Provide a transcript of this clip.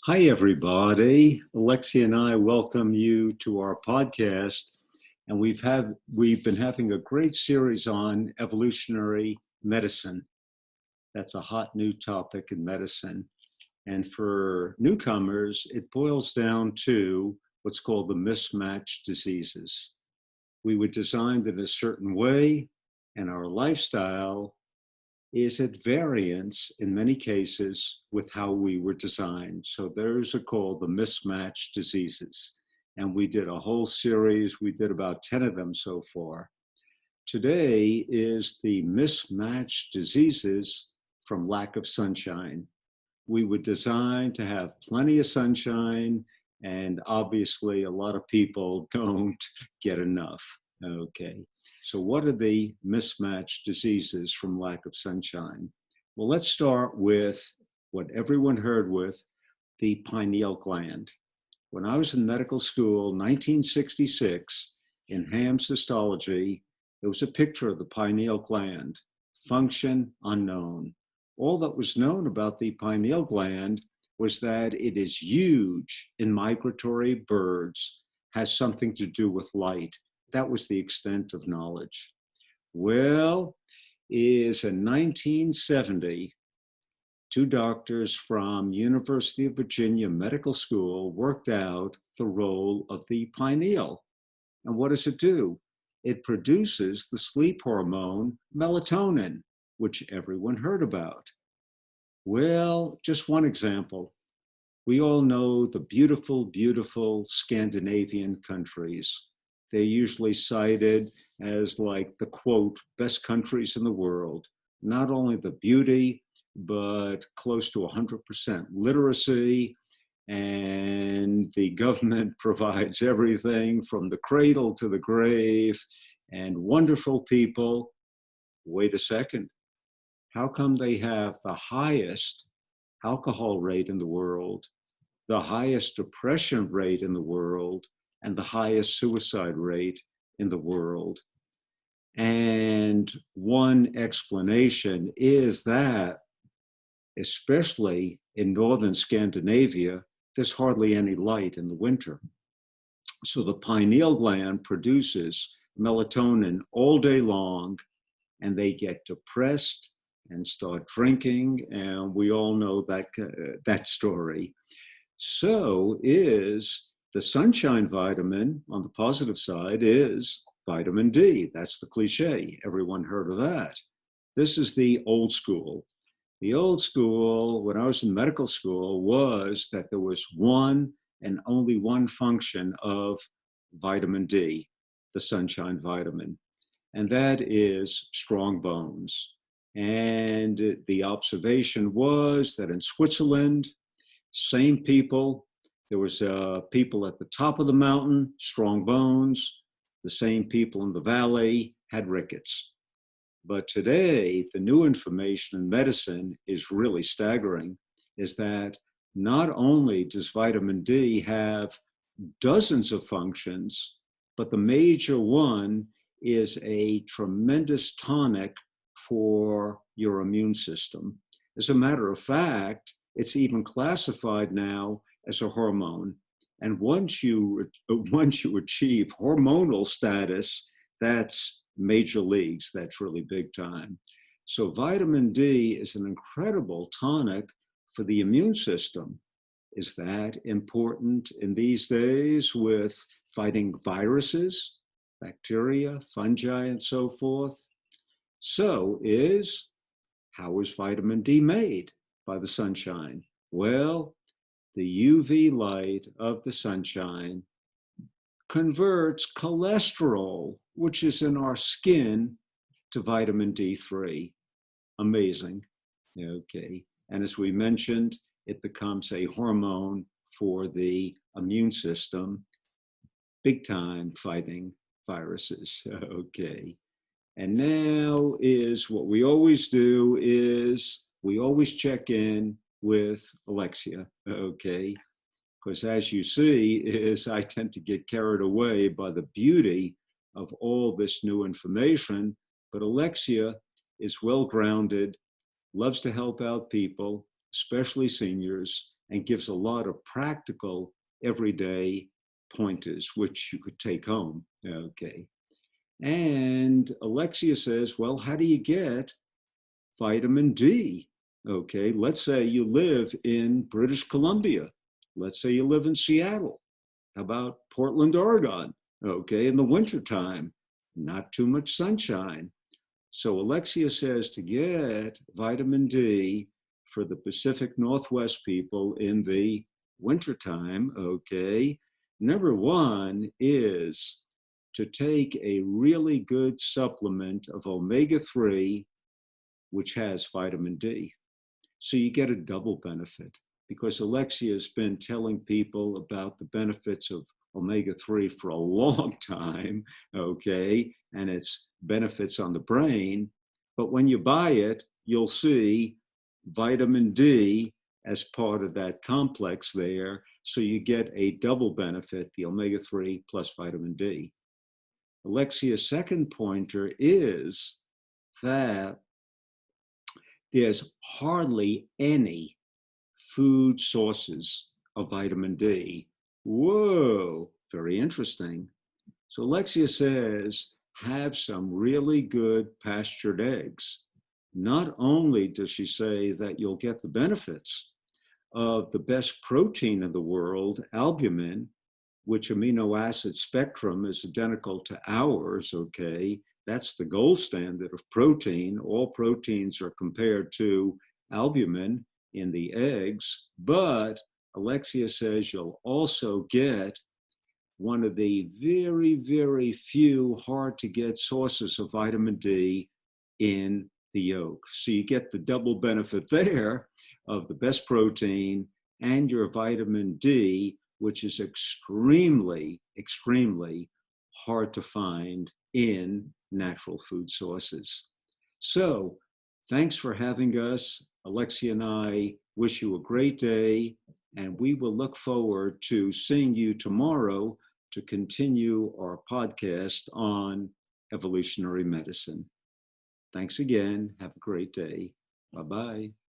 Hi, everybody. Alexia and I welcome you to our podcast. And we've been having a great series on evolutionary medicine. That's a hot new topic in medicine. And for newcomers, it boils down to what's called the mismatch diseases. We were designed in a certain way, and our lifestyle is at variance in many cases with how we were designed. So those are called the mismatch diseases. And we did a whole series, we did about 10 of them so far. Today is the mismatch diseases from lack of sunshine. We were designed to have plenty of sunshine, and obviously a lot of people don't get enough. Okay, so what are the mismatched diseases from lack of sunshine? Well, let's start with what everyone heard with the pineal gland. When I was in medical school, 1966, in Ham's histology, there was a picture of the pineal gland, function unknown. All that was known about the pineal gland was that it is huge in migratory birds, has something to do with light. That was the extent of knowledge. Well, is in 1970, two doctors from University of Virginia Medical School worked out the role of the pineal. And what does it do? It produces the sleep hormone melatonin, which everyone heard about. Well, just one example. We all know the beautiful, beautiful Scandinavian countries. They're usually cited as like the quote, best countries in the world. Not only the beauty, but close to 100% literacy, and the government provides everything from the cradle to the grave, and wonderful people. Wait a second. How come they have the highest alcohol rate in the world, the highest depression rate in the world, and the highest suicide rate in the world? And one explanation is that, especially in northern Scandinavia, there's hardly any light in the winter. So the pineal gland produces melatonin all day long, and they get depressed and start drinking, and we all know that story. So is the sunshine vitamin, on the positive side, is vitamin D. That's the cliche. Everyone heard of that. This is the old school. The old school, when I was in medical school, was that there was one and only one function of vitamin D, the sunshine vitamin, and that is strong bones. And the observation was that in Switzerland, same people, there was people at the top of the mountain, strong bones. The same people in the valley had rickets. But today, the new information in medicine is really staggering, is that not only does vitamin D have dozens of functions, but the major one is a tremendous tonic for your immune system. As a matter of fact, it's even classified now as a hormone. And once you achieve hormonal status, that's major leagues. That's really big time. So vitamin D is an incredible tonic for the immune system. Is that important in these days with fighting viruses, bacteria, fungi, and so forth? So how is vitamin D made by the sunshine? Well, the UV light of the sunshine converts cholesterol, which is in our skin, to vitamin D3. Amazing. Okay. And as we mentioned, it becomes a hormone for the immune system, big time fighting viruses. Okay. And now is what we always do is we always check in with Alexia. Okay. Because as you see, is I tend to get carried away by the beauty of all this new information. But Alexia is well grounded, loves to help out people, especially seniors, and gives a lot of practical, everyday pointers, which you could take home. Okay. And Alexia says, well, how do you get vitamin D? Okay, let's say you live in British Columbia. Let's say you live in Seattle. How about Portland, Oregon? Okay, in the wintertime, not too much sunshine. So Alexia says to get vitamin D for the Pacific Northwest people in the wintertime, okay, number one is to take a really good supplement of omega-3, which has vitamin D. So you get a double benefit because Alexia has been telling people about the benefits of omega-3 for a long time, okay, and its benefits on the brain. But when you buy it, you'll see vitamin D as part of that complex there. So you get a double benefit, the omega-3 plus vitamin D. Alexia's second pointer is that there's hardly any food sources of vitamin D. Whoa, very interesting. So Alexia says, have some really good pastured eggs. Not only does she say that you'll get the benefits of the best protein in the world, albumin, which amino acid spectrum is identical to ours, okay? That's the gold standard of protein. All proteins are compared to albumin in the eggs, but Alexia says you'll also get one of the very, very few hard to get sources of vitamin D in the yolk. So you get the double benefit there of the best protein and your vitamin D, which is extremely, extremely hard to find in natural food sources. So thanks for having us. Alexia and I wish you a great day, and we will look forward to seeing you tomorrow to continue our podcast on evolutionary medicine. Thanks again. Have a great day. Bye-bye.